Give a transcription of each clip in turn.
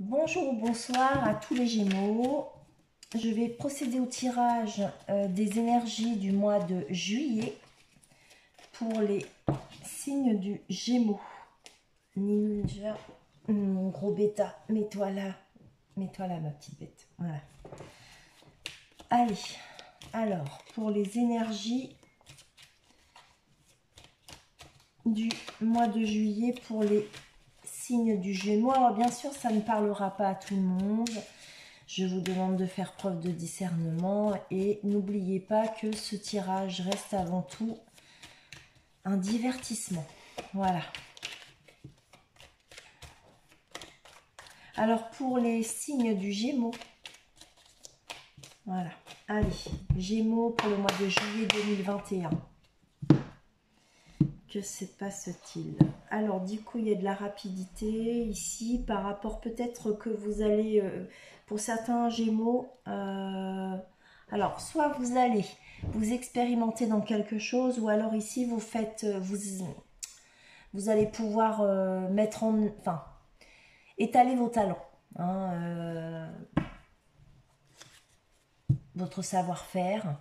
Bonjour ou bonsoir à tous les Gémeaux. Je vais procéder au tirage des énergies du mois de juillet pour les signes du Gémeaux. Ninja, mon gros bêta, mets-toi là, ma petite bête. Voilà. Allez, alors pour les énergies du mois de juillet pour les signes du Gémeaux. Alors bien sûr, ça ne parlera pas à tout le monde. Je vous demande de faire preuve de discernement et n'oubliez pas que ce tirage reste avant tout un divertissement. Voilà. Alors pour les signes du Gémeaux, voilà. Allez, Gémeaux pour le mois de juillet 2021. Que se passe-t-il? Alors du coup, il y a de la rapidité ici par rapport peut-être que vous allez, pour certains Gémeaux, alors soit vous allez vous expérimenter dans quelque chose, ou alors ici vous faites, vous allez pouvoir mettre en, enfin, étaler vos talents, hein, votre savoir-faire.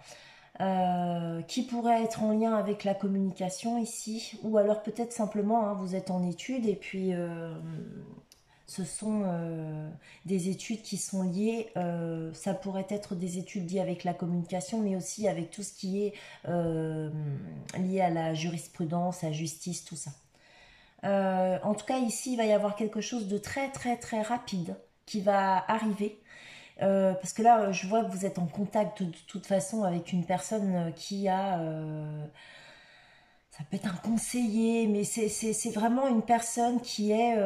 Qui pourrait être en lien avec la communication ici, ou alors peut-être simplement hein, vous êtes en études et puis ce sont des études qui sont liées, ça pourrait être des études liées avec la communication, mais aussi avec tout ce qui est lié à la jurisprudence, à la justice, tout ça. En tout cas ici il va y avoir quelque chose de très très très rapide qui va arriver. Parce que là, je vois que vous êtes en contact de toute façon avec une personne qui a... ça peut être un conseiller, mais c'est vraiment une personne qui est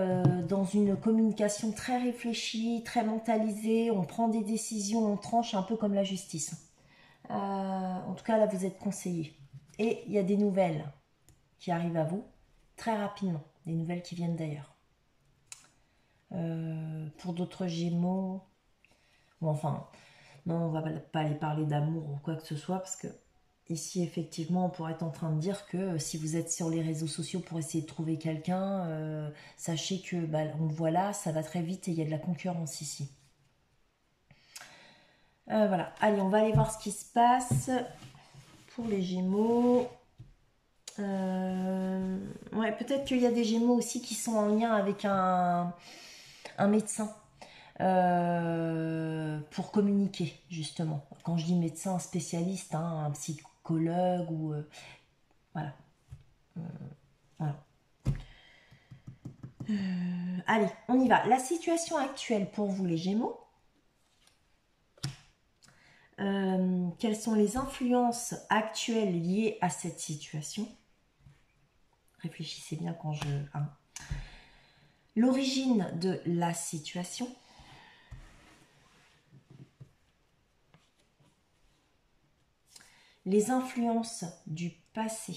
dans une communication très réfléchie, très mentalisée. On prend des décisions, on tranche un peu comme la justice. En tout cas, là, vous êtes conseillé. Et il y a des nouvelles qui arrivent à vous très rapidement. Des nouvelles qui viennent d'ailleurs. Pour d'autres Gémeaux... Bon, enfin... Non, on va pas aller parler d'amour ou quoi que ce soit, parce que ici, effectivement, on pourrait être en train de dire que si vous êtes sur les réseaux sociaux pour essayer de trouver quelqu'un, sachez que, bah, on le voit là, ça va très vite et il y a de la concurrence ici. Voilà, allez, on va aller voir ce qui se passe pour les Gémeaux. Ouais, peut-être qu'il y a des Gémeaux aussi qui sont en lien avec un médecin. Pour communiquer justement. Quand je dis médecin spécialiste, hein, un psychologue ou voilà. Voilà. Allez, on y va. La situation actuelle pour vous les Gémeaux. Quelles sont les influences actuelles liées à cette situation? Réfléchissez bien quand je... Hein. L'origine de la situation. Les influences du passé.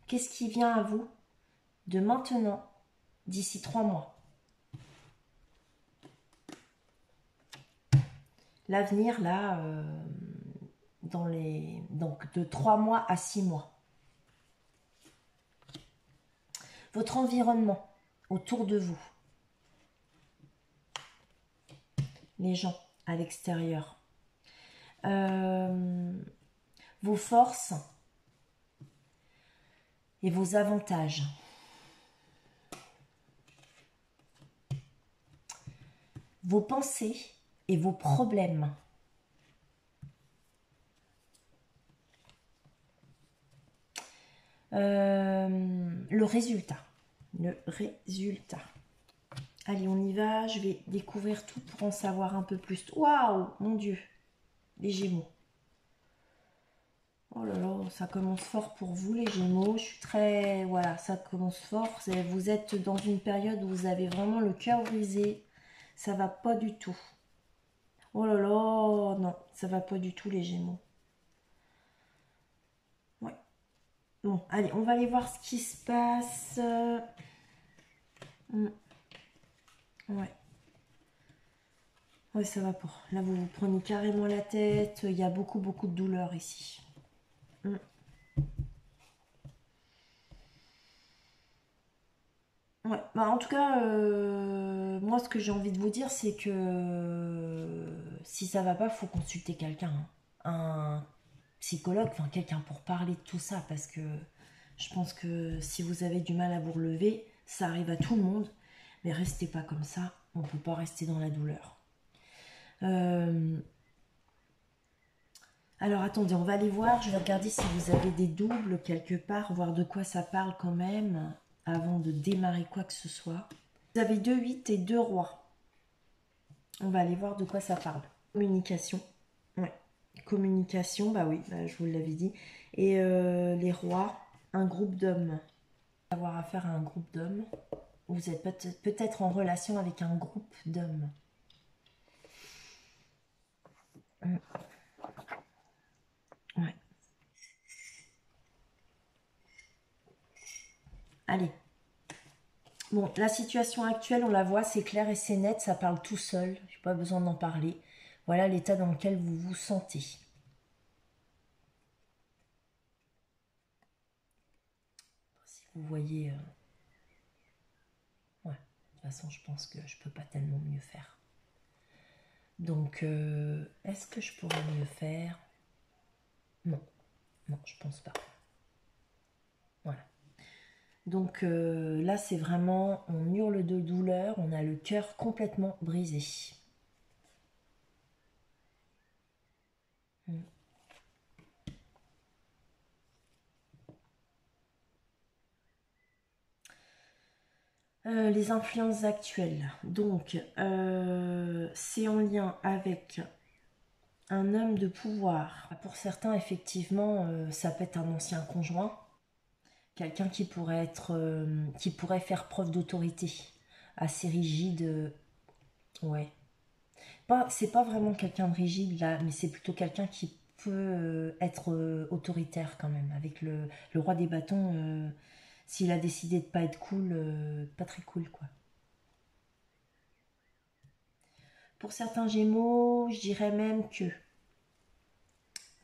Qu'est-ce qui vient à vous de maintenant, d'ici 3 mois? L'avenir, là, donc de 3 mois à 6 mois. Votre environnement autour de vous. Les gens à l'extérieur. Vos forces et vos avantages. Vos pensées et vos problèmes. Le résultat. Le résultat. Allez, on y va. Je vais découvrir tout pour en savoir un peu plus. Waouh, mon Dieu. Les Gémeaux. Oh là là, ça commence fort pour vous les Gémeaux. Je suis très... Voilà, ça commence fort. Vous êtes dans une période où vous avez vraiment le cœur brisé. Ça va pas du tout. Oh là là, non, ça va pas du tout les Gémeaux. Ouais. Bon, allez, on va aller voir ce qui se passe. Ouais. Ouais, ça va pas. Là, vous vous prenez carrément la tête. Il y a beaucoup, beaucoup de douleur ici. Ouais, bah en tout cas, moi ce que j'ai envie de vous dire, c'est que si ça va pas, faut consulter quelqu'un, hein. Un psychologue, enfin quelqu'un pour parler de tout ça, parce que je pense que si vous avez du mal à vous relever, ça arrive à tout le monde, mais restez pas comme ça, on peut pas rester dans la douleur. Euh, alors attendez, on va aller voir, je vais regarder si vous avez des doubles quelque part, voir de quoi ça parle quand même, avant de démarrer quoi que ce soit. Vous avez 2 8 et 2 rois. On va aller voir de quoi ça parle. Communication. Ouais. Communication, bah oui, bah, je vous l'avais dit. Et les rois, un groupe d'hommes. Avoir affaire à un groupe d'hommes. Vous êtes peut-être en relation avec un groupe d'hommes. Ouais. Allez. Bon, la situation actuelle, on la voit, c'est clair et c'est net, ça parle tout seul. J'ai pas besoin d'en parler. Voilà l'état dans lequel vous vous sentez. Si vous voyez... ouais, de toute façon, je pense que je peux pas tellement mieux faire. Donc, est-ce que je pourrais mieux faire? Non, non, je pense pas. Voilà. Donc là, c'est vraiment, on hurle de douleur, on a le cœur complètement brisé. Mm. Les influences actuelles. Donc, c'est en lien avec un homme de pouvoir. Pour certains, effectivement, ça peut être un ancien conjoint. Quelqu'un qui pourrait faire preuve d'autorité, assez rigide, ouais. C'est pas vraiment quelqu'un de rigide là, mais c'est plutôt quelqu'un qui peut être autoritaire quand même. Avec le roi des bâtons, s'il a décidé de pas être cool, pas très cool quoi. Pour certains Gémeaux, je dirais même que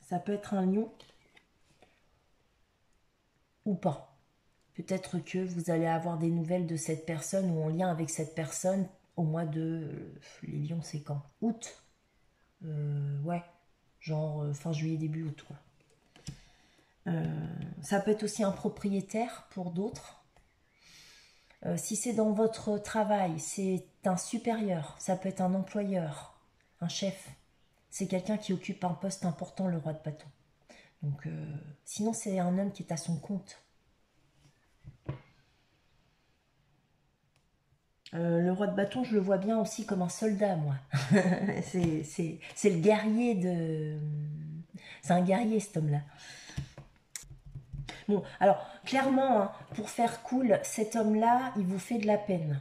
ça peut être un lion ou pas. Peut-être que vous allez avoir des nouvelles de cette personne ou en lien avec cette personne au mois de... les lions, c'est quand? Août. Ouais, genre fin juillet, début août, quoi. Ça peut être aussi un propriétaire pour d'autres. Si c'est dans votre travail, c'est un supérieur, ça peut être un employeur, un chef. C'est quelqu'un qui occupe un poste important, le roi de bâton. Donc, sinon, c'est un homme qui est à son compte. Le roi de bâton, je le vois bien aussi comme un soldat, moi. C'est le guerrier de... C'est un guerrier, cet homme-là. Bon, alors, clairement, hein, pour faire cool, cet homme-là, il vous fait de la peine.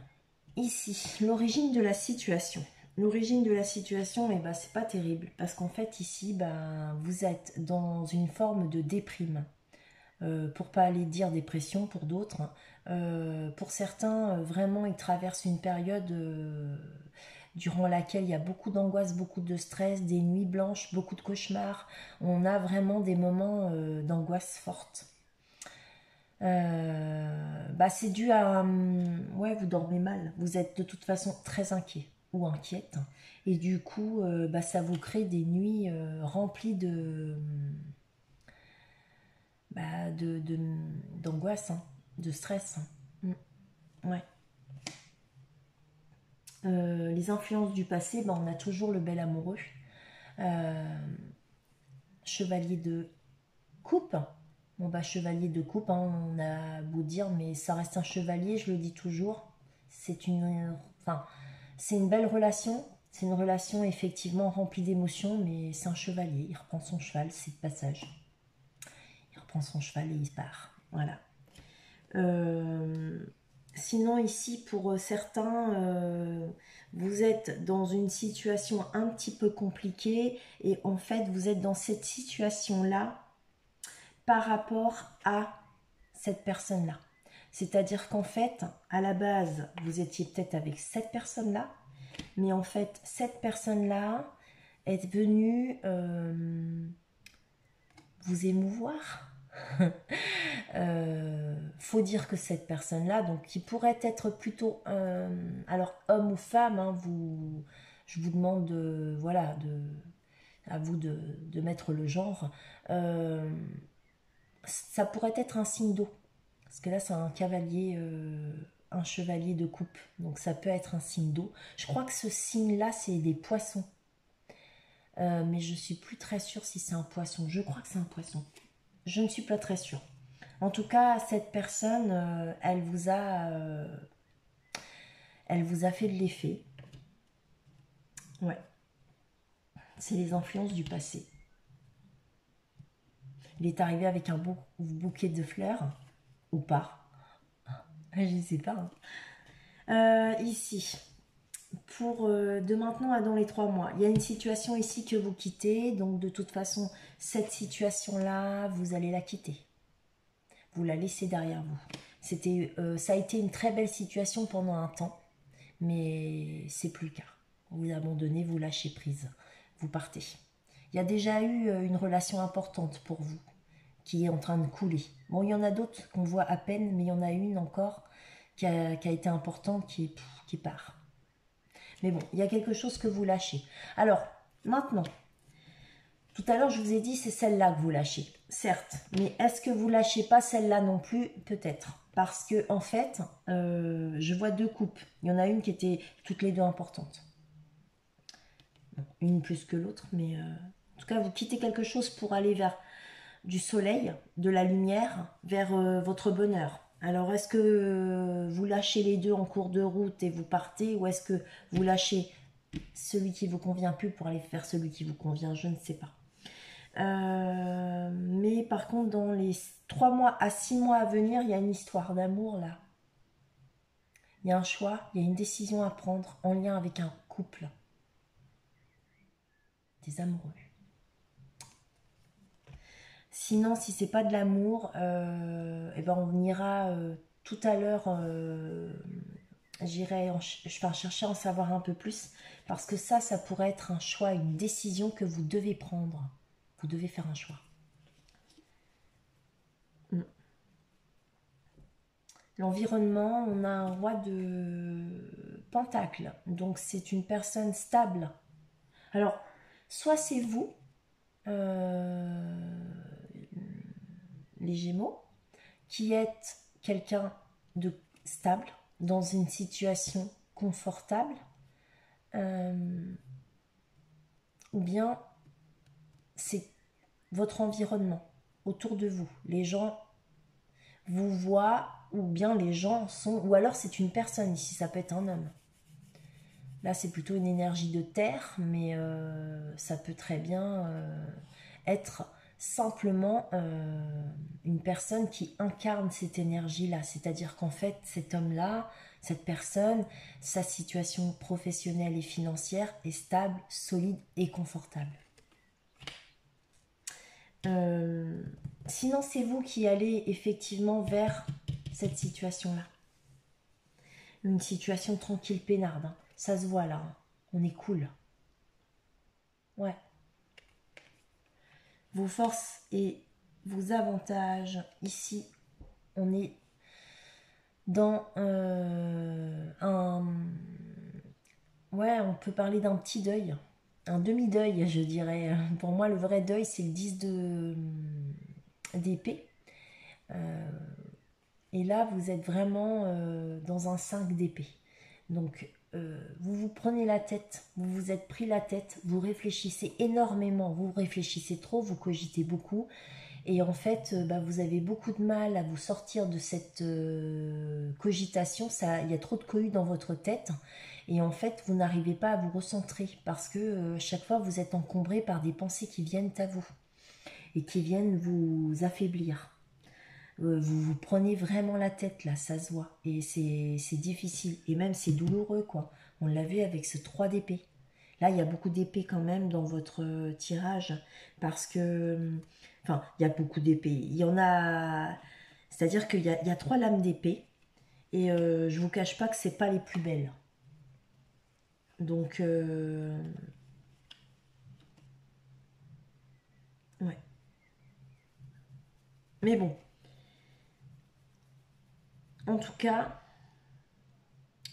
Ici, l'origine de la situation. L'origine de la situation, eh ben, c'est pas terrible. Parce qu'en fait, ici, ben, vous êtes dans une forme de déprime. Pour pas aller dire dépression pour d'autres. Pour certains, vraiment, ils traversent une période durant laquelle il y a beaucoup d'angoisse, beaucoup de stress, des nuits blanches, beaucoup de cauchemars. On a vraiment des moments d'angoisse forte. Bah c'est dû à... ouais, vous dormez mal. Vous êtes de toute façon très inquiet ou inquiète. Et du coup, bah, ça vous crée des nuits remplies bah, d'angoisse, hein, de stress. Ouais. Les influences du passé, bah, on a toujours le bel amoureux. Euh, chevalier de coupe. Bon bah chevalier de coupe, hein, on a beau dire, mais ça reste un chevalier, je le dis toujours. C'est une, enfin, c'est une belle relation. C'est une relation effectivement remplie d'émotions, mais c'est un chevalier. Il reprend son cheval, c'est de passage. Il reprend son cheval et il part. Voilà. Euh, Sinon ici, pour certains, vous êtes dans une situation un petit peu compliquée et en fait, vous êtes dans cette situation-là par rapport à cette personne-là. C'est-à-dire qu'en fait, à la base, vous étiez peut-être avec cette personne-là, mais en fait, cette personne-là est venue vous émouvoir. Faut dire que cette personne-là, donc qui pourrait être plutôt, alors homme ou femme, hein, je vous demande voilà, à vous de mettre le genre. Ça pourrait être un signe d'eau, parce que là c'est un chevalier de coupe, donc ça peut être un signe d'eau. Je crois que ce signe-là c'est des poissons. Mais je suis plus très sûre si c'est un poisson. Je crois que c'est un poisson. Je ne suis pas très sûre. En tout cas, cette personne, elle vous a fait de l'effet. Ouais. C'est les influences du passé. Il est arrivé avec un beau bouquet de fleurs, ou pas. Je ne sais pas. Ici, pour de maintenant à dans les 3 mois, il y a une situation ici que vous quittez. Donc de toute façon, cette situation-là, vous allez la quitter. Vous la laissez derrière vous. Ça a été une très belle situation pendant un temps, mais c'est plus le cas. Vous abandonnez, vous lâchez prise, vous partez. Il y a déjà eu une relation importante pour vous qui est en train de couler. Bon, il y en a d'autres qu'on voit à peine, mais il y en a une encore qui a été importante, qui part. Mais bon, il y a quelque chose que vous lâchez. Alors, maintenant, tout à l'heure, je vous ai dit, c'est celle-là que vous lâchez. Certes, mais est-ce que vous lâchez pas celle-là non plus? Peut-être. Parce que, en fait, je vois 2 coupes. Il y en a une qui était toutes les deux importantes. Une plus que l'autre, mais en tout cas, vous quittez quelque chose pour aller vers du soleil, de la lumière, vers votre bonheur. Alors, est-ce que vous lâchez les deux en cours de route et vous partez, ou est-ce que vous lâchez celui qui vous convient plus pour aller faire celui qui vous convient? Je ne sais pas. Mais par contre, dans les 3 mois à 6 mois à venir, il y a une histoire d'amour là. Il y a un choix, il y a une décision à prendre en lien avec un couple. Des amoureux. Sinon, si c'est pas de l'amour, eh ben on ira tout à l'heure. J'irai chercher à en savoir un peu plus parce que ça pourrait être un choix, une décision que vous devez prendre. Vous devez faire un choix. L'environnement, on a un roi de pentacle, donc c'est une personne stable. Alors, soit c'est vous, les Gémeaux, qui êtes quelqu'un de stable, dans une situation confortable, ou bien c'est votre environnement autour de vous. Les gens vous voient, ou bien les gens sont, ou alors c'est une personne ici, ça peut être un homme. Là c'est plutôt une énergie de terre, mais ça peut très bien être simplement une personne qui incarne cette énergie-là. C'est-à-dire qu'en fait, cet homme-là, cette personne, sa situation professionnelle et financière est stable, solide et confortable. Sinon, c'est vous qui allez effectivement vers cette situation-là. Une situation tranquille, peinarde. Hein. Ça se voit là. Hein. On est cool. Ouais. Vos forces et vos avantages. Ici, on est dans un... Ouais, on peut parler d'un petit deuil. Un demi-deuil, je dirais. Pour moi, le vrai deuil, c'est le 10 d'épée. Et là, vous êtes vraiment dans un 5 d'épée. Donc, vous vous prenez la tête, vous vous êtes pris la tête, vous réfléchissez énormément, vous réfléchissez trop, vous cogitez beaucoup. Et en fait, vous avez beaucoup de mal à vous sortir de cette cogitation. Il y a trop de cohue dans votre tête. Et en fait, vous n'arrivez pas à vous recentrer parce que chaque fois, vous êtes encombré par des pensées qui viennent à vous et qui viennent vous affaiblir. Vous vous prenez vraiment la tête là, ça se voit. Et c'est difficile. Et même c'est douloureux quoi. On l'a vu avec ce 3 d'épée. Là, il y a beaucoup d'épées quand même dans votre tirage. Parce que... Enfin, il y a beaucoup d'épées. Il y en a... C'est-à-dire qu'il y a 3 lames d'épée. Et je vous cache pas que c'est pas les plus belles. Donc... ouais. Mais bon, en tout cas,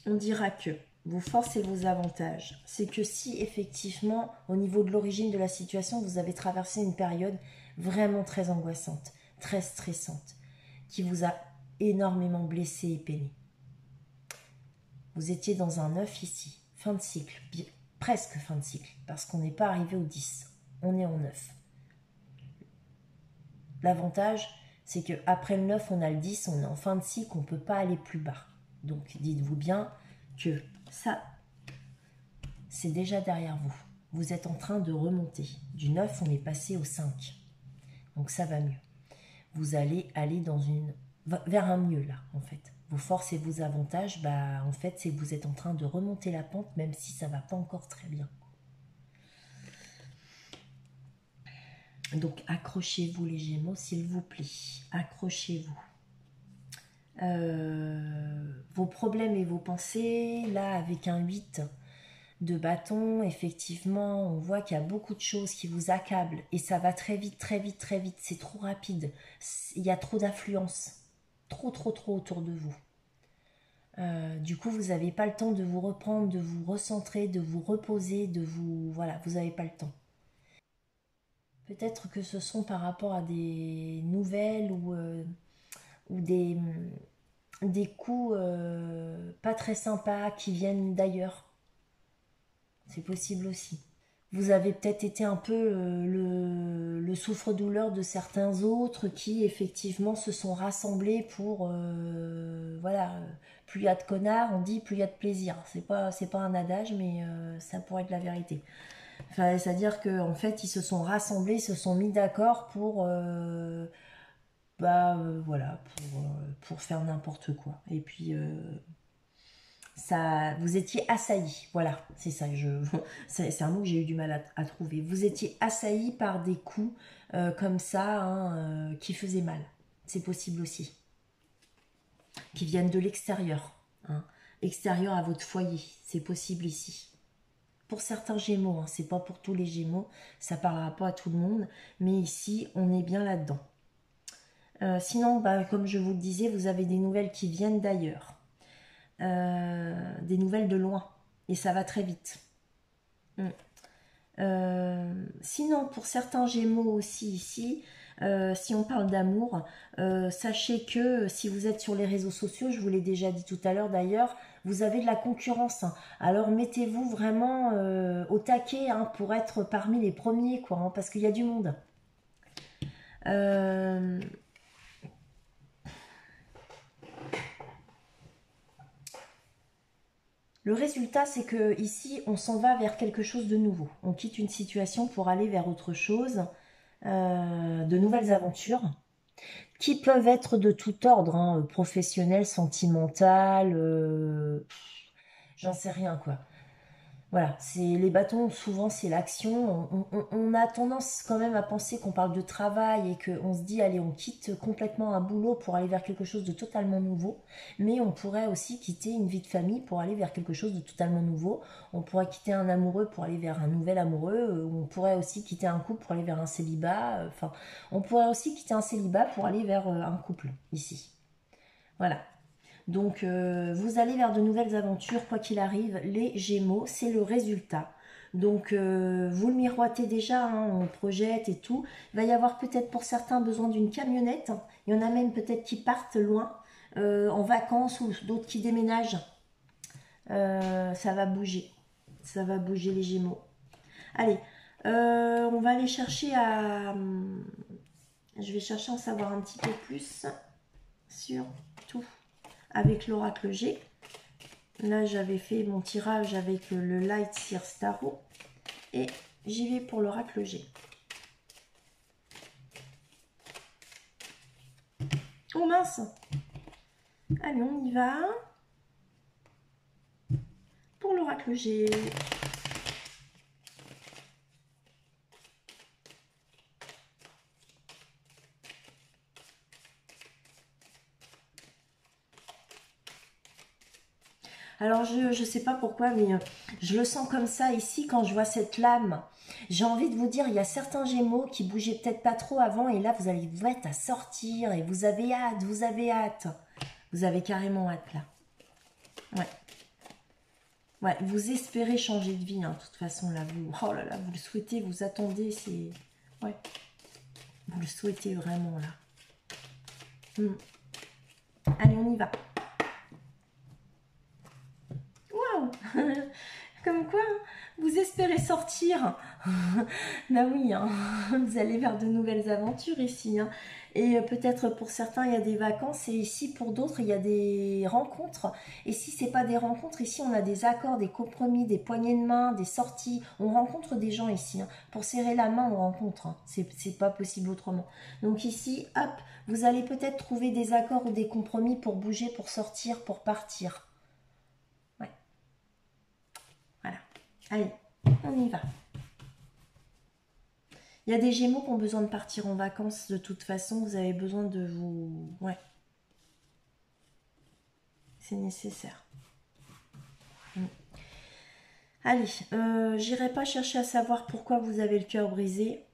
on dira que vos forces et vos avantages, c'est que si effectivement, au niveau de l'origine de la situation, vous avez traversé une période vraiment très angoissante, très stressante, qui vous a énormément blessé et peiné. Vous étiez dans un 9 ici, fin de cycle, presque fin de cycle, parce qu'on n'est pas arrivé au 10, on est en 9. L'avantage, c'est qu'après le 9, on a le 10, on est en fin de cycle, on ne peut pas aller plus bas. Donc dites-vous bien que ça, c'est déjà derrière vous. Vous êtes en train de remonter. Du 9, on est passé au 5. Donc ça va mieux. Vous allez aller vers un mieux là, en fait. Vos forces et vos avantages, bah, en fait, c'est que vous êtes en train de remonter la pente, même si ça ne va pas encore très bien. Donc accrochez-vous les Gémeaux, s'il vous plaît. Accrochez-vous. Vos problèmes et vos pensées, là, avec un 8 de bâton, effectivement, on voit qu'il y a beaucoup de choses qui vous accablent et ça va très vite, très vite, très vite. C'est trop rapide. Il y a trop d'influence. Trop, trop, trop autour de vous. Du coup, vous n'avez pas le temps de vous reprendre, de vous recentrer, de vous reposer, de vous... Voilà, vous n'avez pas le temps. Peut-être que ce sont par rapport à des nouvelles ou des coups pas très sympas qui viennent d'ailleurs. C'est possible aussi. Vous avez peut-être été un peu le souffre-douleur de certains autres qui effectivement se sont rassemblés pour voilà, plus il y a de connards, on dit plus il y a de plaisir. C'est pas un adage, mais ça pourrait être la vérité. Enfin, c'est-à-dire qu'en fait ils se sont rassemblés, ils se sont mis d'accord pour voilà, pour faire n'importe quoi. Et puis ça, vous étiez assailli, voilà, c'est ça, c'est un mot que j'ai eu du mal à trouver. Vous étiez assailli par des coups comme ça, hein, qui faisaient mal. C'est possible aussi. Qui viennent de l'extérieur, hein, extérieur à votre foyer, c'est possible ici. Pour certains Gémeaux, hein, c'est pas pour tous les Gémeaux, ça parlera pas à tout le monde, mais ici, on est bien là-dedans. Sinon, bah, comme je vous le disais, vous avez des nouvelles qui viennent d'ailleurs. Des nouvelles de loin. Et ça va très vite. Sinon, pour certains Gémeaux aussi ici, si on parle d'amour, sachez que si vous êtes sur les réseaux sociaux, je vous l'ai déjà dit tout à l'heure d'ailleurs, vous avez de la concurrence. Alors mettez-vous vraiment au taquet, hein, pour être parmi les premiers, quoi, hein, parce qu'il y a du monde. Le résultat, c'est que ici, on s'en va vers quelque chose de nouveau. On quitte une situation pour aller vers autre chose, de nouvelles aventures, qui peuvent être de tout ordre, hein, professionnel, sentimental, j'en sais rien quoi. Voilà, c'est les bâtons, souvent c'est l'action. On a tendance quand même à penser qu'on parle de travail et qu'on se dit, allez, on quitte complètement un boulot pour aller vers quelque chose de totalement nouveau. Mais on pourrait aussi quitter une vie de famille pour aller vers quelque chose de totalement nouveau. On pourrait quitter un amoureux pour aller vers un nouvel amoureux. On pourrait aussi quitter un couple pour aller vers un célibat. Enfin, on pourrait aussi quitter un célibat pour aller vers un couple, ici. Voilà. Donc, vous allez vers de nouvelles aventures, quoi qu'il arrive. Les Gémeaux, c'est le résultat. Donc, vous le miroitez déjà, hein, on projette et tout. Il va y avoir peut-être pour certains besoin d'une camionnette. Il y en a même peut-être qui partent loin, en vacances, ou d'autres qui déménagent. Ça va bouger. Ça va bouger les Gémeaux. Allez, on va aller chercher à... Je vais chercher à en savoir un petit peu plus sur tout avec l'oracle G. Là, j'avais fait mon tirage avec le Light Seer Starro. Et j'y vais pour l'oracle G. Oh mince! Allez, on y va. Pour l'oracle G. Alors, je ne sais pas pourquoi, mais je le sens comme ça ici quand je vois cette lame J'ai envie de vous dire, il y a certains Gémeaux qui bougeaient peut-être pas trop avant et là, vous allez vous mettre à sortir et vous avez hâte, vous avez hâte. Vous avez carrément hâte, là. Ouais. Ouais, vous espérez changer de vie, hein, de toute façon, là. Vous, oh là là, vous le souhaitez, vous attendez, c'est... Ouais. Vous le souhaitez vraiment, là. Allez, on y va. Waouh. Comme quoi, hein, vous espérez sortir. Bah oui, hein, vous allez vers de nouvelles aventures ici. Hein. Et peut-être pour certains, il y a des vacances. Et ici, pour d'autres, il y a des rencontres. Et si ce n'est pas des rencontres, ici, on a des accords, des compromis, des poignées de main, des sorties. On rencontre des gens ici. Hein. Pour serrer la main, on rencontre. Hein. C'est pas possible autrement. Donc ici, hop, vous allez peut-être trouver des accords ou des compromis pour bouger, pour sortir, pour partir. Voilà. Allez, on y va. Il y a des Gémeaux qui ont besoin de partir en vacances. De toute façon, vous avez besoin de vous... Ouais. C'est nécessaire. Allez, j'irai pas chercher à savoir pourquoi vous avez le cœur brisé.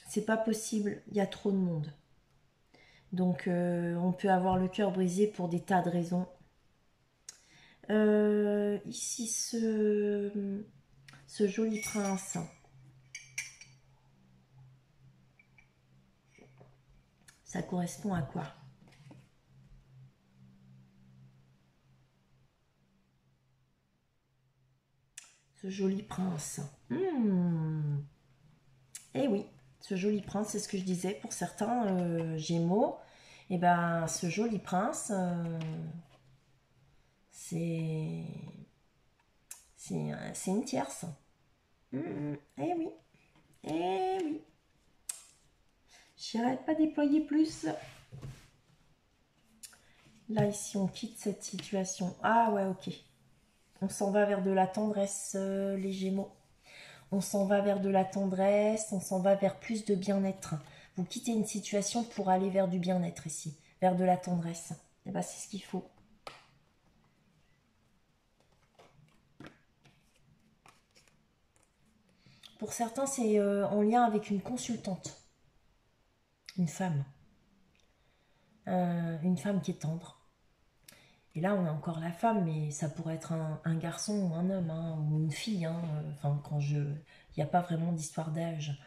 C'est pas possible. Il y a trop de monde. Donc, on peut avoir le cœur brisé pour des tas de raisons. Ici, ce joli prince... Ça correspond à quoi? Ce joli prince. Eh oui, ce joli prince, c'est ce que je disais. Pour certains Gémeaux, eh ben, ce joli prince, c'est une tierce. Eh oui, eh oui. J'irai pas déployer plus. Là, ici, on quitte cette situation. Ah ouais, ok. On s'en va vers de la tendresse, les Gémeaux. On s'en va vers de la tendresse, on s'en va vers plus de bien-être. Vous quittez une situation pour aller vers du bien-être ici, vers de la tendresse. Et bien, c'est ce qu'il faut. Pour certains, c'est en lien avec une consultante. Une femme. Une femme qui est tendre. Et là, on a encore la femme, mais ça pourrait être un garçon ou un homme, hein, ou une fille. Hein, enfin, quand je... Il n'y a pas vraiment d'histoire d'âge.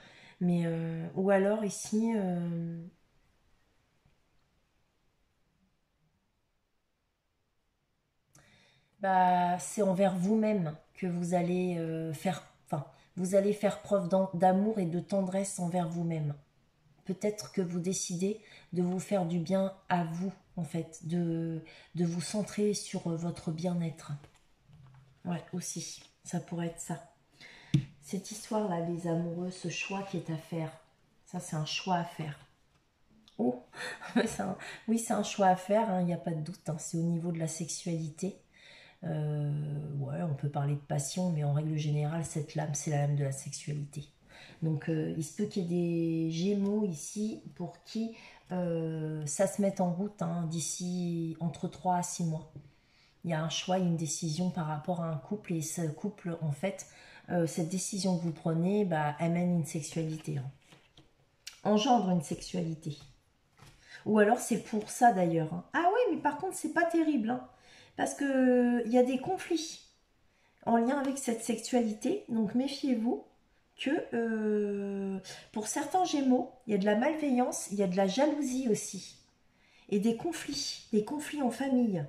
Mais, ou alors ici... bah, c'est envers vous-même que vous allez vous allez faire preuve d'amour et de tendresse envers vous-même. Peut-être que vous décidez de vous faire du bien à vous, en fait, de vous centrer sur votre bien-être. Ouais, aussi, ça pourrait être ça. Cette histoire-là, les amoureux, ce choix qui est à faire, ça c'est un choix à faire. Oh, oui, c'est un choix à faire, il n'y a pas de doute, hein, c'est au niveau de la sexualité. Ouais, on peut parler de passion, mais en règle générale, cette lame, c'est la lame de la sexualité. Donc, il se peut qu'il y ait des Gémeaux ici pour qui ça se mette en route hein, d'ici entre 3 à 6 mois. Il y a un choix, une décision par rapport à un couple, et ce couple, en fait, cette décision que vous prenez, bah, amène une sexualité. Hein. Engendre une sexualité. Ou alors, c'est pour ça d'ailleurs. Hein. Ah oui, mais par contre, c'est pas terrible. Hein. Parce que il y a des conflits en lien avec cette sexualité. Donc méfiez-vous que pour certains Gémeaux, il y a de la malveillance, il y a de la jalousie aussi. Et des conflits en famille.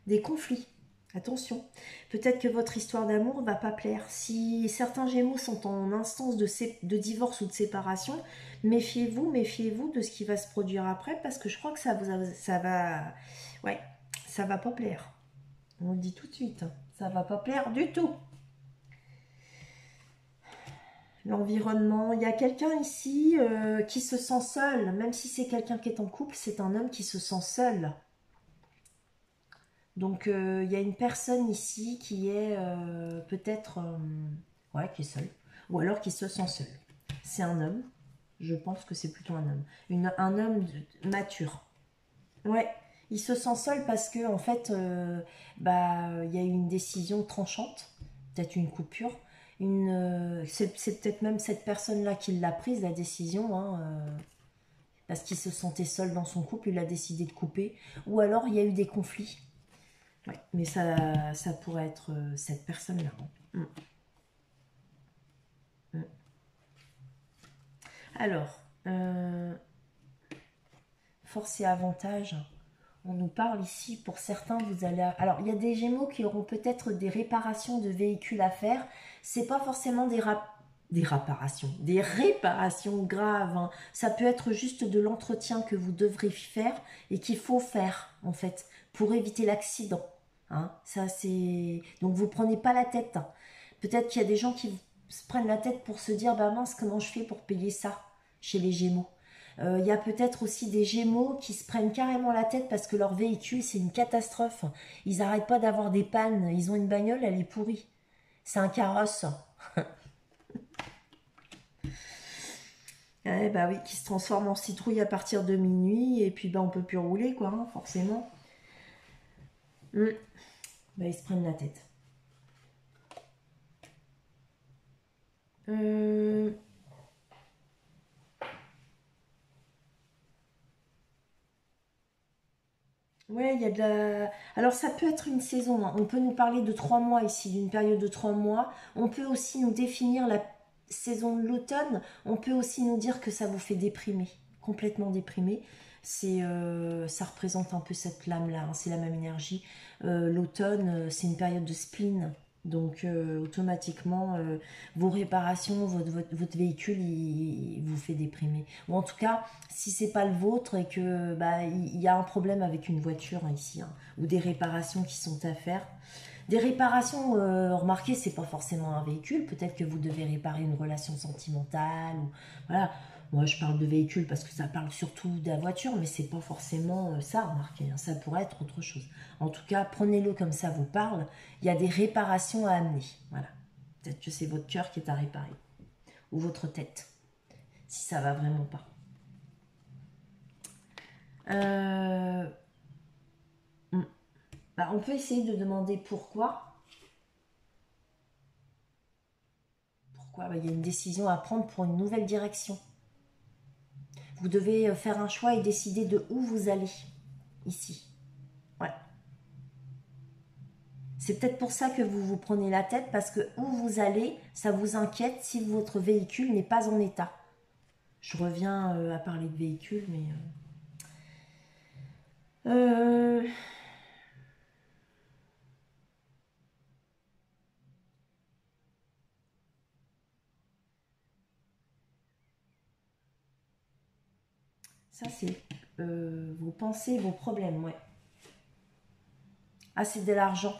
Des conflits. Attention, peut-être que votre histoire d'amour ne va pas plaire. Si certains Gémeaux sont en instance de divorce ou de séparation, méfiez-vous de ce qui va se produire après, parce que je crois que ça va... Ouais, ça va pas plaire. On le dit tout de suite, ça va pas plaire du tout. L'environnement, il y a quelqu'un ici qui se sent seul, même si c'est quelqu'un qui est en couple, c'est un homme qui se sent seul. Donc il y a une personne ici qui est peut-être ouais, qui est seule, ou alors qui se sent seul. C'est un homme, je pense que c'est plutôt un homme, un homme mature. Ouais, il se sent seul parce que en fait, bah, il y a eu une décision tranchante, peut-être une coupure, C'est peut-être même cette personne-là qui l'a prise, la décision, hein, parce qu'il se sentait seul dans son couple, il a décidé de couper. Ou alors, il y a eu des conflits. Ouais, mais ça pourrait être cette personne-là. Hein. Alors, force et avantage. On nous parle ici, pour certains, vous allez... Alors, il y a des Gémeaux qui auront peut-être des réparations de véhicules à faire. C'est pas forcément des réparations graves. Hein. Ça peut être juste de l'entretien que vous devrez faire et qu'il faut faire, en fait, pour éviter l'accident. Hein. Ça, c'est... Donc, vous prenez pas la tête. Hein. Peut-être qu'il y a des gens qui se prennent la tête pour se dire, bah mince, comment je fais pour payer ça chez les Gémeaux. Il y a peut-être aussi des Gémeaux qui se prennent carrément la tête parce que leur véhicule, c'est une catastrophe. Ils n'arrêtent pas d'avoir des pannes. Ils ont une bagnole, elle est pourrie. C'est un carrosse. Bah oui, qui se transforme en citrouille à partir de minuit. Et puis, bah, on peut plus rouler, quoi, hein, forcément. Bah, ils se prennent la tête. Ouais, il y a de la... Alors, ça peut être une saison. Hein. On peut nous parler de 3 mois ici, d'une période de 3 mois. On peut aussi nous définir la saison de l'automne. On peut aussi nous dire que ça vous fait déprimer, complètement déprimer. Ça représente un peu cette flamme-là. Hein. C'est la même énergie. L'automne, c'est une période de spleen. Donc, automatiquement, vos réparations, votre véhicule, il vous fait déprimer. Ou en tout cas, si c'est pas le vôtre et que bah, il y a un problème avec une voiture hein, ici, hein, ou des réparations qui sont à faire. Des réparations, remarquez, c'est pas forcément un véhicule. Peut-être que vous devez réparer une relation sentimentale. Ou, voilà. Moi, je parle de véhicule parce que ça parle surtout de la voiture, mais c'est pas forcément ça, remarquez. Hein, ça pourrait être autre chose. En tout cas, prenez-le comme ça vous parle. Il y a des réparations à amener. Voilà. Peut-être que c'est votre cœur qui est à réparer. Ou votre tête. Si ça va vraiment pas. Bah, on peut essayer de demander pourquoi. Pourquoi bah, il y a une décision à prendre pour une nouvelle direction. Vous devez faire un choix et décider de où vous allez. Ici. Ouais. C'est peut-être pour ça que vous vous prenez la tête, parce que où vous allez, ça vous inquiète si votre véhicule n'est pas en état. Je reviens à parler de véhicule, mais... Ça, c'est vos pensées, vos problèmes, ouais. Ah, c'est de l'argent.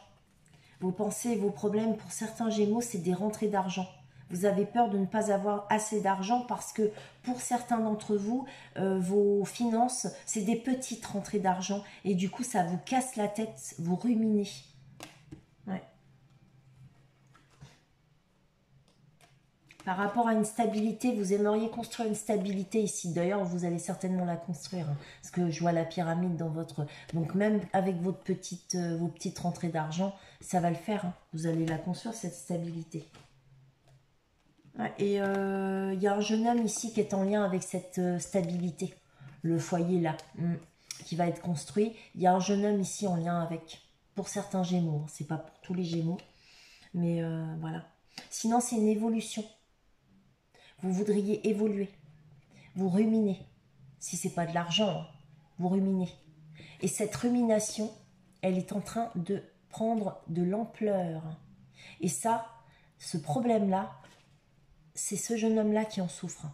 Vos pensées, vos problèmes, pour certains Gémeaux, c'est des rentrées d'argent. Vous avez peur de ne pas avoir assez d'argent parce que pour certains d'entre vous, vos finances, c'est des petites rentrées d'argent. Et du coup, ça vous casse la tête, vous ruminez. Ouais. Par rapport à une stabilité, vous aimeriez construire une stabilité ici. D'ailleurs, vous allez certainement la construire. Hein, parce que je vois la pyramide dans votre... Donc même avec vos petites rentrées d'argent, ça va le faire. Hein. Vous allez la construire, cette stabilité. Ouais, et il y a un jeune homme ici qui est en lien avec cette stabilité. Le foyer là, qui va être construit. Il y a un jeune homme ici en lien avec. Pour certains Gémeaux. Hein, c'est pas pour tous les Gémeaux. Mais voilà. Sinon, c'est une évolution. Vous voudriez évoluer. Vous ruminez. Si c'est pas de l'argent, hein, vous ruminez. Et cette rumination, elle est en train de prendre de l'ampleur. Et ça, ce problème-là, c'est ce jeune homme-là qui en souffre.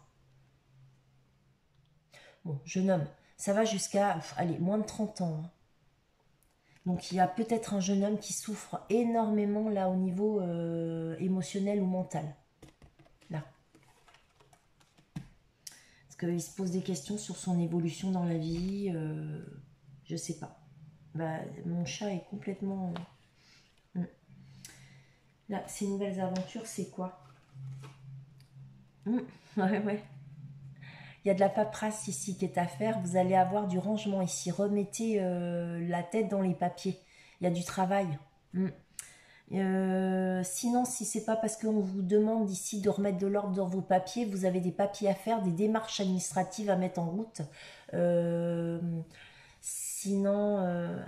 Bon, jeune homme, ça va jusqu'à, allez, moins de 30 ans. Hein. Donc il y a peut-être un jeune homme qui souffre énormément là au niveau émotionnel ou mental. Là. Parce qu'il se pose des questions sur son évolution dans la vie. Je sais pas. Bah, mon chat est complètement... Là, ces nouvelles aventures, c'est quoi? Ouais, ouais. Il y a de la paperasse ici qui est à faire. Vous allez avoir du rangement ici. Remettez la tête dans les papiers. Il y a du travail. Sinon, si c'est pas parce qu'on vous demande ici de remettre de l'ordre dans vos papiers, vous avez des papiers à faire, des démarches administratives à mettre en route. Euh, Sinon,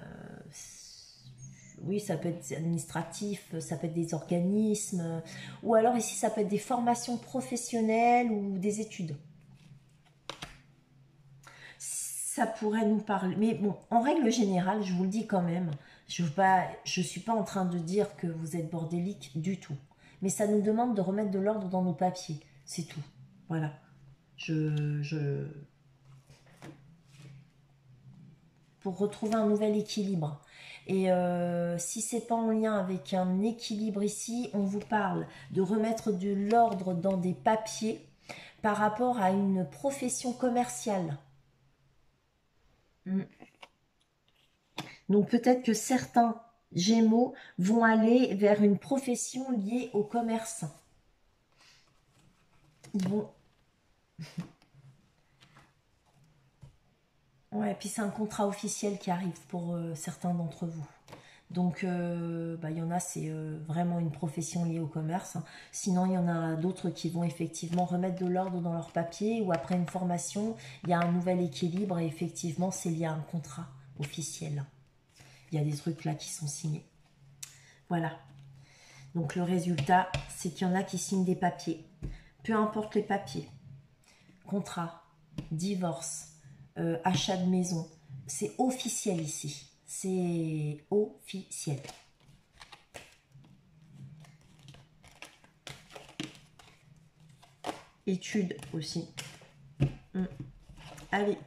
oui, ça peut être administratif, ça peut être des organismes, ou alors ici, ça peut être des formations professionnelles ou des études. Ça pourrait nous parler. Mais bon, en règle générale, je vous le dis quand même, je ne suis pas en train de dire que vous êtes bordélique du tout. Mais ça nous demande de remettre de l'ordre dans nos papiers. C'est tout. Voilà. Je... Pour retrouver un nouvel équilibre. Et si c'est pas en lien avec un équilibre ici, on vous parle de remettre de l'ordre dans des papiers par rapport à une profession commerciale. Donc peut-être que certains Gémeaux vont aller vers une profession liée au commerce. Ils vont... Ouais, puis c'est un contrat officiel qui arrive pour certains d'entre vous. Donc, il y en a, c'est vraiment une profession liée au commerce. Sinon, il y en a d'autres qui vont effectivement remettre de l'ordre dans leurs papiers ou après une formation, il y a un nouvel équilibre et effectivement, c'est lié à un contrat officiel. Il y a des trucs là qui sont signés. Voilà. Donc, le résultat, c'est qu'il y en a qui signent des papiers. Peu importe les papiers. Contrat, divorce, achat de maison. C'est officiel ici. C'est officiel. Études aussi. Allez.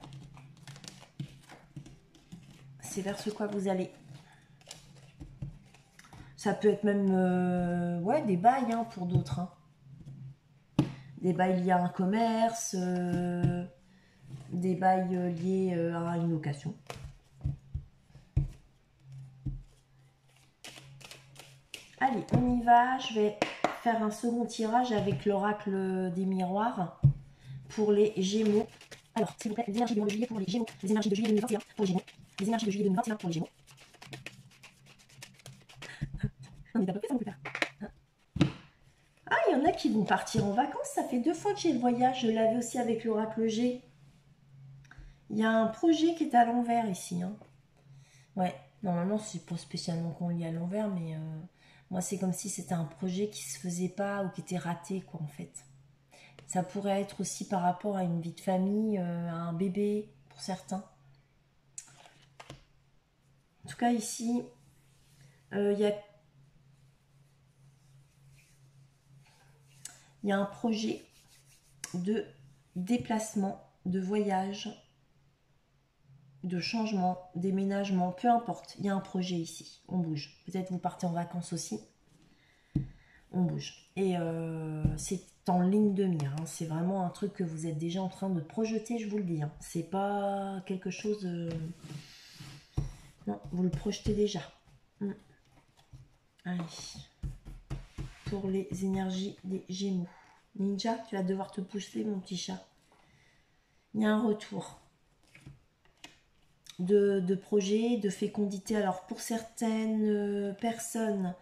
C'est vers ce quoi vous allez. Ça peut être même ouais, des bails hein, pour d'autres. Hein. Des bails liés à un commerce, des bails liés à une location. Allez, on y va. Je vais faire un second tirage avec l'oracle des miroirs pour les Gémeaux. Alors, s'il vous plaît, les énergies du mois de juillet pour les Gémeaux. Les énergies de juillet 2021 pour les Gémeaux. Les énergies de juillet 2021 pour les Gémeaux. On est à peu près ça, on peut faire. Ah, il y en a qui vont partir en vacances. Ça fait 2 fois que j'ai le voyage. Je l'avais aussi avec l'oracle G. Il y a un projet qui est à l'envers ici. Hein. Ouais, normalement, c'est pas spécialement qu'on lit à l'envers, mais moi, c'est comme si c'était un projet qui se faisait pas ou qui était raté, quoi, en fait. Ça pourrait être aussi par rapport à une vie de famille, à un bébé, pour certains. En tout cas, ici, il y a un projet de déplacement, de voyage, de changement, déménagement, peu importe. Il y a un projet ici. On bouge. Peut-être vous partez en vacances aussi. On bouge. Et c'est en ligne de mire. Hein. C'est vraiment un truc que vous êtes déjà en train de projeter, je vous le dis. Hein. C'est pas quelque chose... Non, vous le projetez déjà. Allez. Pour les énergies des Gémeaux. Ninja, tu vas devoir te pousser, mon petit chat. Il y a un retour de projet, de fécondité. Alors, pour certaines personnes,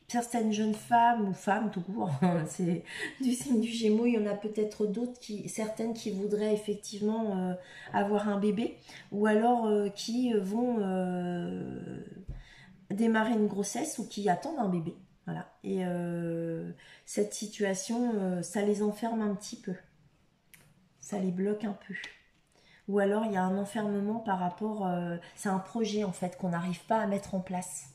certaines jeunes femmes ou femmes tout court, c'est du signe du Gémeaux, il y en a peut-être d'autres, certaines qui voudraient effectivement avoir un bébé ou alors qui vont démarrer une grossesse ou qui attendent un bébé. Voilà. Et cette situation, ça les enferme un petit peu. Ça les bloque un peu. Ou alors il y a un enfermement par rapport... c'est un projet en fait qu'on n'arrive pas à mettre en place.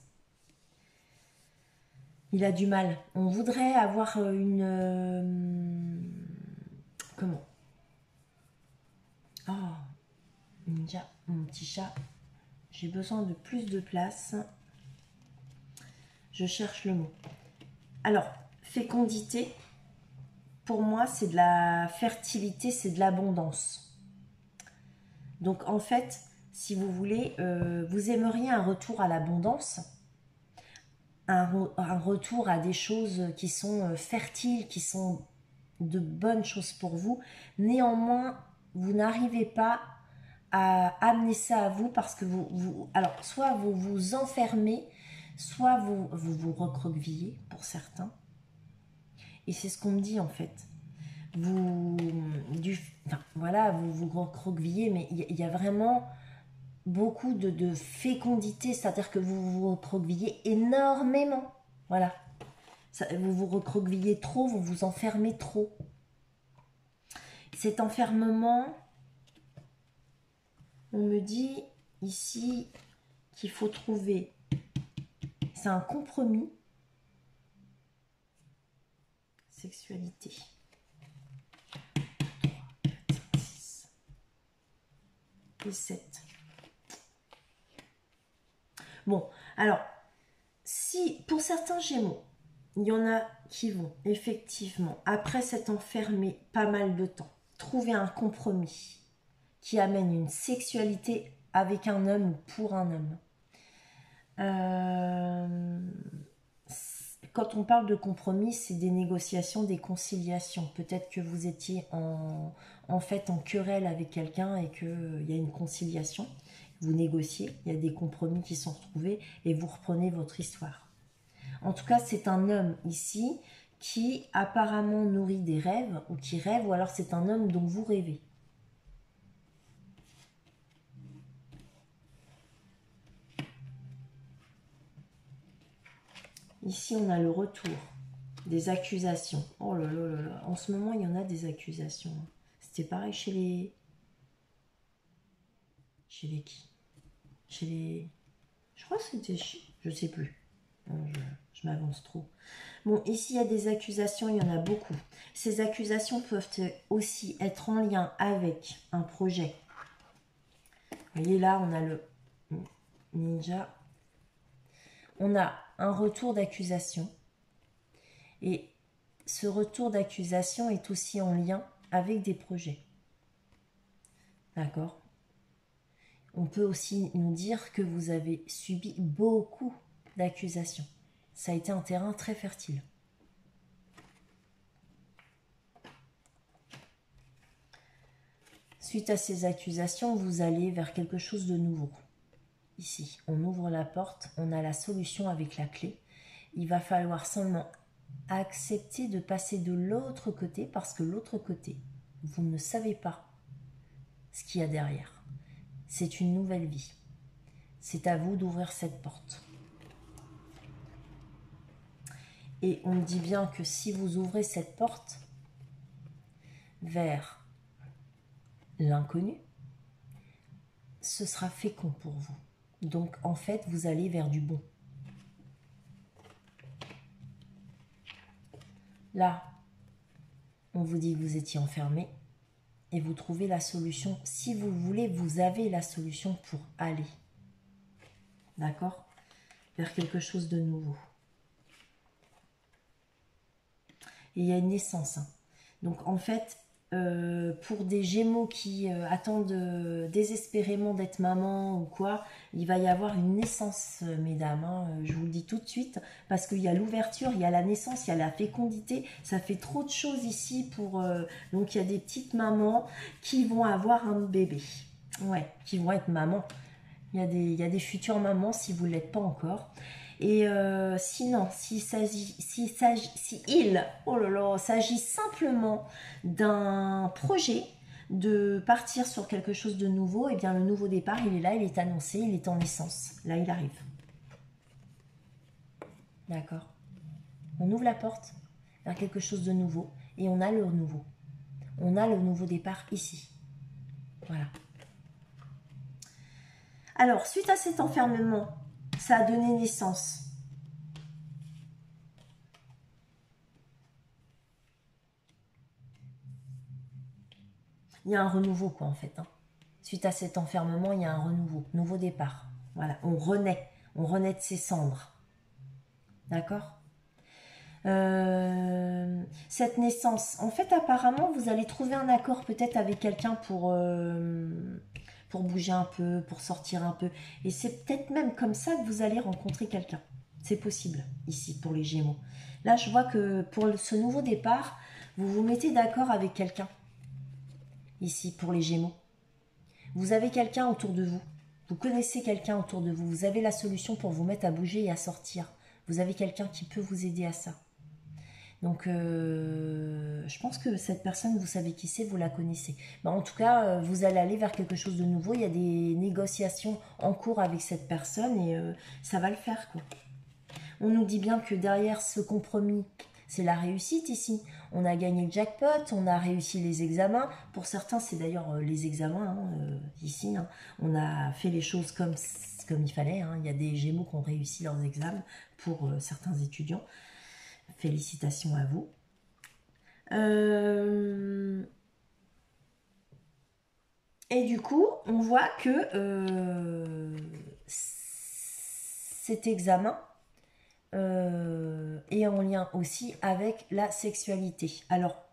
Il a du mal. On voudrait avoir une... comment? Oh, Ninja, mon petit chat. J'ai besoin de plus de place. Je cherche le mot. Alors, fécondité, pour moi, c'est de la fertilité, c'est de l'abondance. Donc, en fait, si vous voulez, vous aimeriez un retour à l'abondance, un retour à des choses qui sont fertiles, qui sont de bonnes choses pour vous. Néanmoins, vous n'arrivez pas à amener ça à vous parce que alors, soit vous vous enfermez, soit vous recroquevillez pour certains, et c'est ce qu'on me dit en fait. Voilà, vous recroquevillez, mais il y a vraiment beaucoup de fécondité, c'est-à-dire que vous vous recroquevillez énormément. Voilà. Vous vous recroquevillez trop, vous vous enfermez trop. Cet enfermement, on me dit ici qu'il faut trouver, c'est un compromis. Sexualité. 3, 4, 5, 6 et 7. Bon, alors, si pour certains Gémeaux, il y en a qui vont effectivement, après s'être enfermés pas mal de temps, trouver un compromis qui amène une sexualité avec un homme ou pour un homme. Quand on parle de compromis, c'est des négociations, des conciliations. Peut-être que vous étiez en fait en querelle avec quelqu'un et qu'il y a une conciliation. Vous négociez, il y a des compromis qui sont retrouvés et vous reprenez votre histoire. En tout cas, c'est un homme ici qui apparemment nourrit des rêves ou qui rêve, ou alors c'est un homme dont vous rêvez. Ici, on a le retour des accusations. Oh là là là là. En ce moment, il y en a des accusations. C'était pareil chez les... Chez les qui? Chez les... Je crois que c'était... Je sais plus. Non, je m'avance trop. Bon, ici, il y a des accusations, il y en a beaucoup. Ces accusations peuvent aussi être en lien avec un projet. Vous voyez, là, on a le ninja. On a un retour d'accusation. Et ce retour d'accusation est aussi en lien avec des projets. D'accord? On peut aussi nous dire que vous avez subi beaucoup d'accusations. Ça a été un terrain très fertile. Suite à ces accusations, vous allez vers quelque chose de nouveau. Ici, on ouvre la porte, on a la solution avec la clé. Il va falloir seulement accepter de passer de l'autre côté, parce que l'autre côté, vous ne savez pas ce qu'il y a derrière. C'est une nouvelle vie. C'est à vous d'ouvrir cette porte. Et on me dit bien que si vous ouvrez cette porte vers l'inconnu, ce sera fécond pour vous. Donc en fait, vous allez vers du bon. Là, on vous dit que vous étiez enfermé et vous trouvez la solution. Si vous voulez, vous avez la solution pour aller. D'accord? Vers quelque chose de nouveau. Et il y a une naissance. Hein. Donc en fait, pour des Gémeaux qui attendent désespérément d'être maman ou quoi, il va y avoir une naissance, mesdames. Hein, je vous le dis tout de suite, parce qu'il y a l'ouverture, il y a la naissance, il y a la fécondité. Ça fait trop de choses ici pour... donc il y a des petites mamans qui vont avoir un bébé. Ouais, qui vont être mamans. Il y a des futures mamans si vous ne l'êtes pas encore. Et sinon, s'il s'agit simplement d'un projet de partir sur quelque chose de nouveau, et bien le nouveau départ, il est là, il est annoncé, il est en naissance. Là, il arrive. D'accord. On ouvre la porte vers quelque chose de nouveau et on a le nouveau. On a le nouveau départ ici. Voilà. Alors, suite à cet enfermement, ça a donné naissance. Il y a un renouveau, quoi, en fait. Hein. Suite à cet enfermement, il y a un renouveau, nouveau départ. Voilà, on renaît de ses cendres. D'accord ? Cette naissance, en fait, apparemment, vous allez trouver un accord peut-être avec quelqu'un pour bouger un peu, pour sortir un peu. Et c'est peut-être même comme ça que vous allez rencontrer quelqu'un. C'est possible, ici, pour les Gémeaux. Là, je vois que pour ce nouveau départ, vous vous mettez d'accord avec quelqu'un. Ici, pour les Gémeaux. Vous avez quelqu'un autour de vous Vous connaissez quelqu'un autour de vous. Vous avez la solution pour vous mettre à bouger et à sortir. Vous avez quelqu'un qui peut vous aider à ça. Donc, je pense que cette personne, vous savez qui c'est, vous la connaissez. Ben, en tout cas, vous allez aller vers quelque chose de nouveau. Il y a des négociations en cours avec cette personne et ça va le faire, quoi. On nous dit bien que derrière ce compromis, c'est la réussite ici. On a gagné le jackpot, on a réussi les examens. Pour certains, c'est d'ailleurs les examens, hein, ici. Hein. On a fait les choses comme il fallait. Hein. Il y a des Gémeaux qui ont réussi leurs examens pour certains étudiants. Félicitations à vous. Et du coup, on voit que cet examen est en lien aussi avec la sexualité. Alors,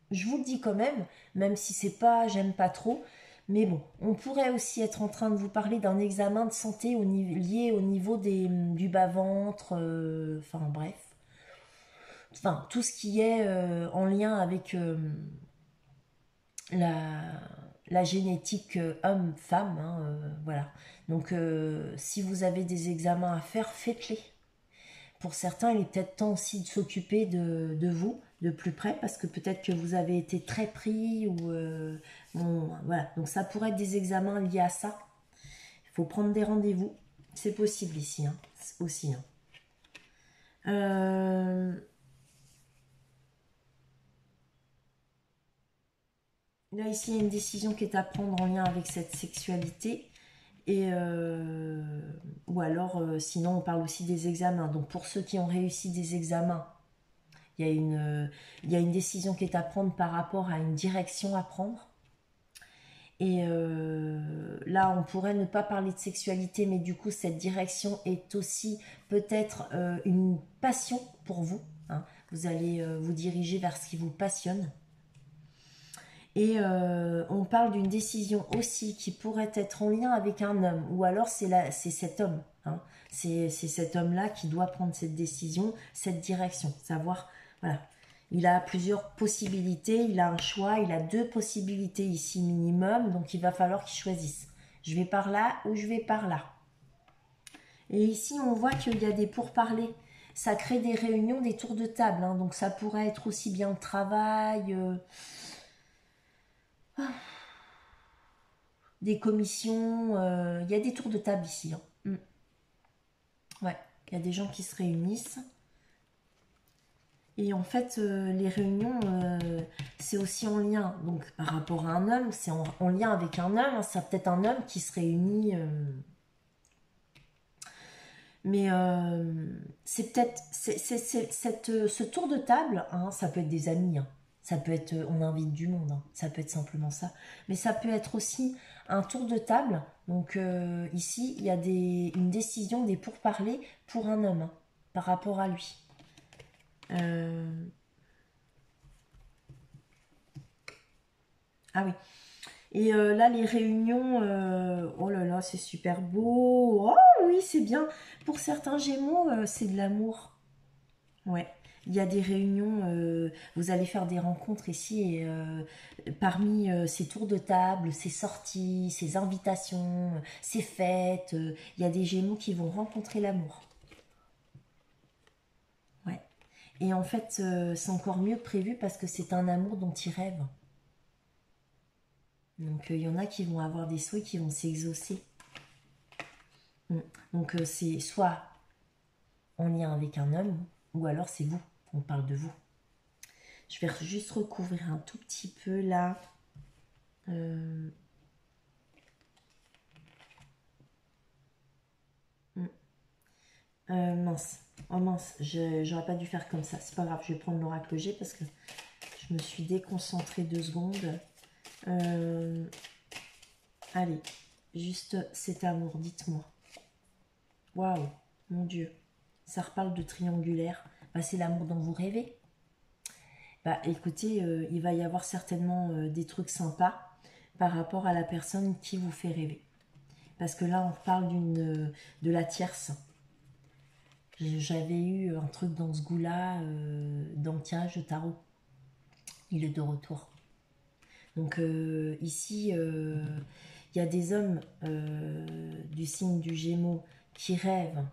je vous le dis quand même si c'est pas, j'aime pas trop, mais bon, on pourrait aussi être en train de vous parler d'un examen de santé lié au niveau du bas-ventre, enfin bref. Enfin, tout ce qui est en lien avec la génétique homme-femme, hein, voilà. Donc, si vous avez des examens à faire, faites-les. Pour certains, il est peut-être temps aussi de s'occuper de vous, de plus près, parce que peut-être que vous avez été très pris, ou bon, voilà. Donc, ça pourrait être des examens liés à ça. Il faut prendre des rendez-vous. C'est possible ici, hein, aussi. Hein. Là, ici, il y a une décision qui est à prendre en lien avec cette sexualité. Et ou alors, sinon, on parle aussi des examens. Donc, pour ceux qui ont réussi des examens, il y a une décision qui est à prendre par rapport à une direction à prendre. Et là, on pourrait ne pas parler de sexualité, mais du coup, cette direction est aussi peut-être une passion pour vous. Hein. Vous allez vous diriger vers ce qui vous passionne. Et on parle d'une décision aussi qui pourrait être en lien avec un homme, ou alors c'est cet homme. Hein. C'est cet homme-là qui doit prendre cette décision, cette direction. Savoir, voilà, il a plusieurs possibilités, il a un choix, il a 2 possibilités ici minimum, donc il va falloir qu'il choisisse. Je vais par là ou je vais par là. Et ici, on voit qu'il y a des pourparlers. Ça crée des réunions, des tours de table. Hein, donc ça pourrait être aussi bien le travail... des commissions, il y a des tours de table ici. Hein. Ouais, il y a des gens qui se réunissent. Et en fait, les réunions, c'est aussi en lien. Donc, par rapport à un homme, c'est en lien avec un homme. Hein, c'est peut-être un homme qui se réunit. Mais c'est peut-être ce tour de table, hein, ça peut être des amis, hein, ça peut être on invite du monde, hein, ça peut être simplement ça, mais ça peut être aussi un tour de table. Donc ici il y a une décision, des pourparlers pour un homme hein, par rapport à lui. Ah oui. Et là, les réunions, oh là là, c'est super beau. Oh oui, c'est bien. Pour certains Gémeaux, c'est de l'amour. Ouais, il y a des réunions, vous allez faire des rencontres ici et parmi ces tours de table, ces sorties, ces invitations, ces fêtes, il y a des Gémeaux qui vont rencontrer l'amour. Ouais. Et en fait, c'est encore mieux prévu parce que c'est un amour dont ils rêvent. Donc il y en a qui vont avoir des souhaits qui vont s'exaucer. Donc c'est soit en lien avec un homme ou alors c'est vous, on parle de vous. Je vais juste recouvrir un tout petit peu là. Mince. Oh mince, j'aurais pas dû faire comme ça. C'est pas grave, je vais prendre l'oracle G parce que je me suis déconcentrée 2 secondes. Allez, juste cet amour, dites-moi. Waouh, mon Dieu. Ça reparle de triangulaire. Bah, c'est l'amour dont vous rêvez. Bah écoutez, il va y avoir certainement des trucs sympas par rapport à la personne qui vous fait rêver. Parce que là, on parle de la tierce. J'avais eu un truc dans ce goût-là, dans le tirage de tarot. Il est de retour. Donc ici, il il y a des hommes du signe du Gémeaux qui rêvent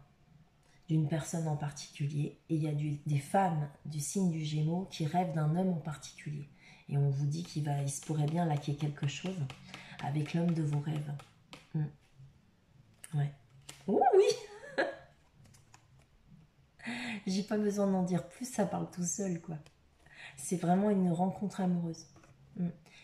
d'une personne en particulier, et il y a des femmes du signe du Gémeaux qui rêvent d'un homme en particulier. Et on vous dit il se pourrait bien là qu'il y ait quelque chose avec l'homme de vos rêves. Ouais. Oh oui. J'ai pas besoin d'en dire plus, ça parle tout seul, quoi. C'est vraiment une rencontre amoureuse.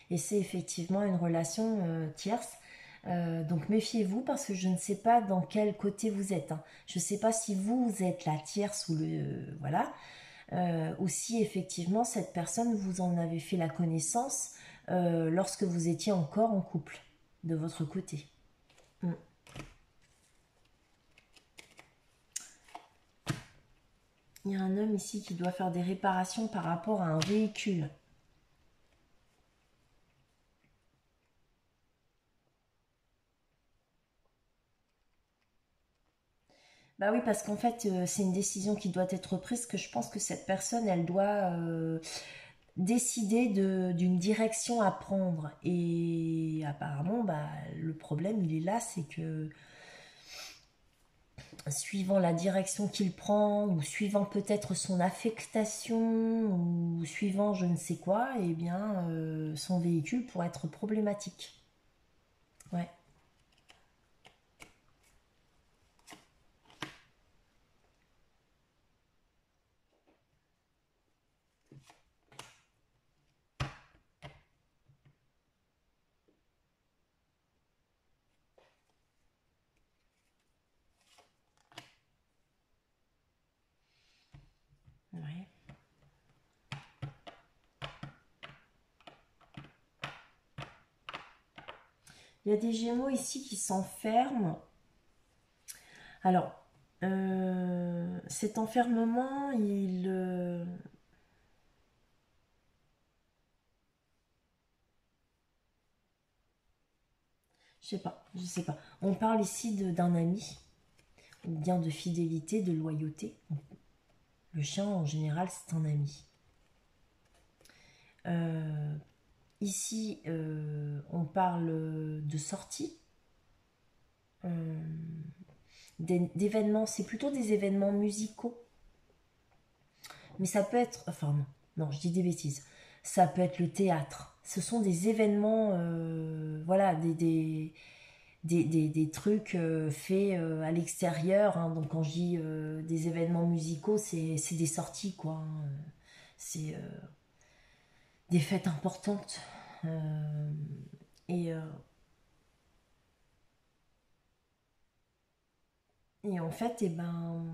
Et c'est effectivement une relation tierce. Donc méfiez-vous parce que je ne sais pas dans quel côté vous êtes. Hein. Je ne sais pas si vous êtes la tierce ou le... voilà. Ou si effectivement cette personne, vous en avez fait la connaissance lorsque vous étiez encore en couple, de votre côté. Il y a un homme ici qui doit faire des réparations par rapport à un véhicule. Bah oui, parce qu'en fait, c'est une décision qui doit être prise, que je pense que cette personne, elle doit décider d'une direction à prendre. Et apparemment, bah, le problème, il est là, c'est que suivant la direction qu'il prend, ou suivant peut-être son affectation, ou suivant je ne sais quoi, eh bien, son véhicule pourrait être problématique. Ouais. Ouais. Il y a des Gémeaux ici qui s'enferment. Alors, cet enfermement, je sais pas, je sais pas. On parle ici d'un ami, ou bien de fidélité, de loyauté. Le chien, en général, c'est un ami. Ici, on parle de sortie, d'événements. C'est plutôt des événements musicaux. Mais ça peut être... Enfin, non, je dis des bêtises. Ça peut être le théâtre. Ce sont des événements, voilà, des trucs faits à l'extérieur. Hein. Donc quand je dis des événements musicaux, c'est des sorties, quoi. Hein. C'est des fêtes importantes. Et, euh, et en fait, eh ben,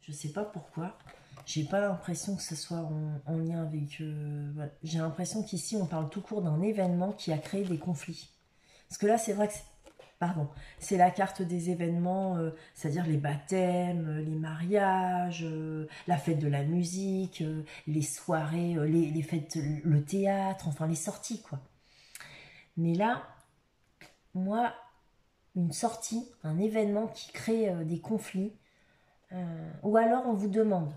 je sais pas pourquoi. J'ai pas l'impression que ce soit en lien avec... voilà. J'ai l'impression qu'ici, on parle tout court d'un événement qui a créé des conflits. Parce que là, c'est vrai que pardon, c'est la carte des événements, c'est-à-dire les baptêmes, les mariages, la fête de la musique, les soirées, les fêtes, le théâtre, enfin les sorties, quoi. Mais là, moi, une sortie, un événement qui crée des conflits, ou alors on vous demande,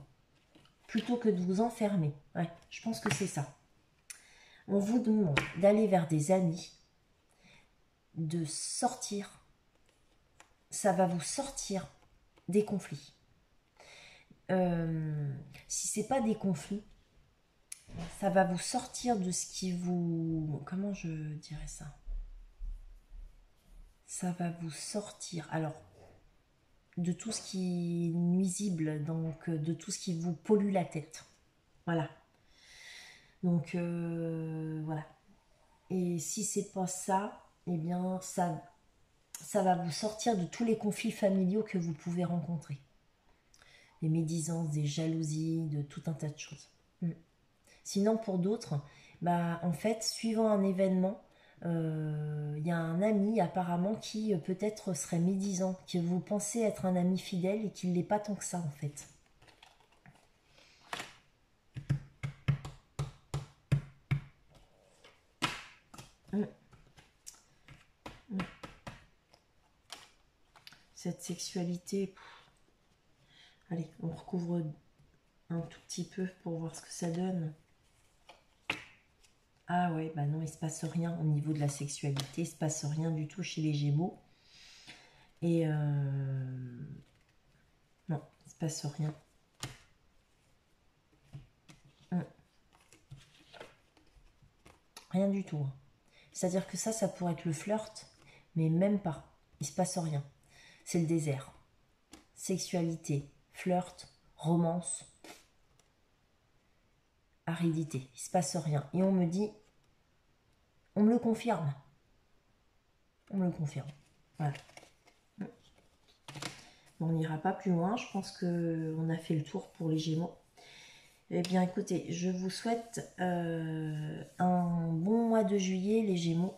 plutôt que de vous enfermer, ouais, je pense que c'est ça. On vous demande d'aller vers des amis, de sortir, ça va vous sortir des conflits. Si c'est pas des conflits, ça va vous sortir de ce qui vous... Comment je dirais ça? Ça va vous sortir, alors, de tout ce qui est nuisible, donc de tout ce qui vous pollue la tête. Voilà. Donc, voilà. Et si c'est pas ça, eh bien, ça va vous sortir de tous les conflits familiaux que vous pouvez rencontrer. Des médisances, des jalousies, de tout un tas de choses. Sinon, pour d'autres, bah, en fait, suivant un événement, il y a un ami apparemment qui peut-être serait médisant, que vous pensez être un ami fidèle et qu'il ne l'est pas tant que ça en fait. Mm. Mm. Cette sexualité, allez, on recouvre un tout petit peu pour voir ce que ça donne. Ah ouais, bah non, il se passe rien au niveau de la sexualité, il se passe rien du tout chez les Gémeaux. Et non, il se passe rien. Hum, Rien du tout, hein. C'est-à-dire que ça pourrait être le flirt, mais même pas. Il se passe rien. C'est le désert. Sexualité, flirt, romance, aridité. Il se passe rien. Et on me dit, on me le confirme. On me le confirme. Voilà. On n'ira pas plus loin. Je pense qu'on a fait le tour pour les Gémeaux. Eh bien, écoutez, je vous souhaite un bon mois de juillet, les Gémeaux.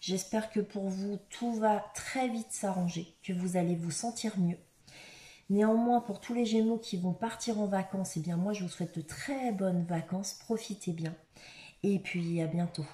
J'espère que pour vous, tout va très vite s'arranger, que vous allez vous sentir mieux. Néanmoins, pour tous les Gémeaux qui vont partir en vacances, eh bien moi, je vous souhaite de très bonnes vacances. Profitez bien. Et puis, à bientôt.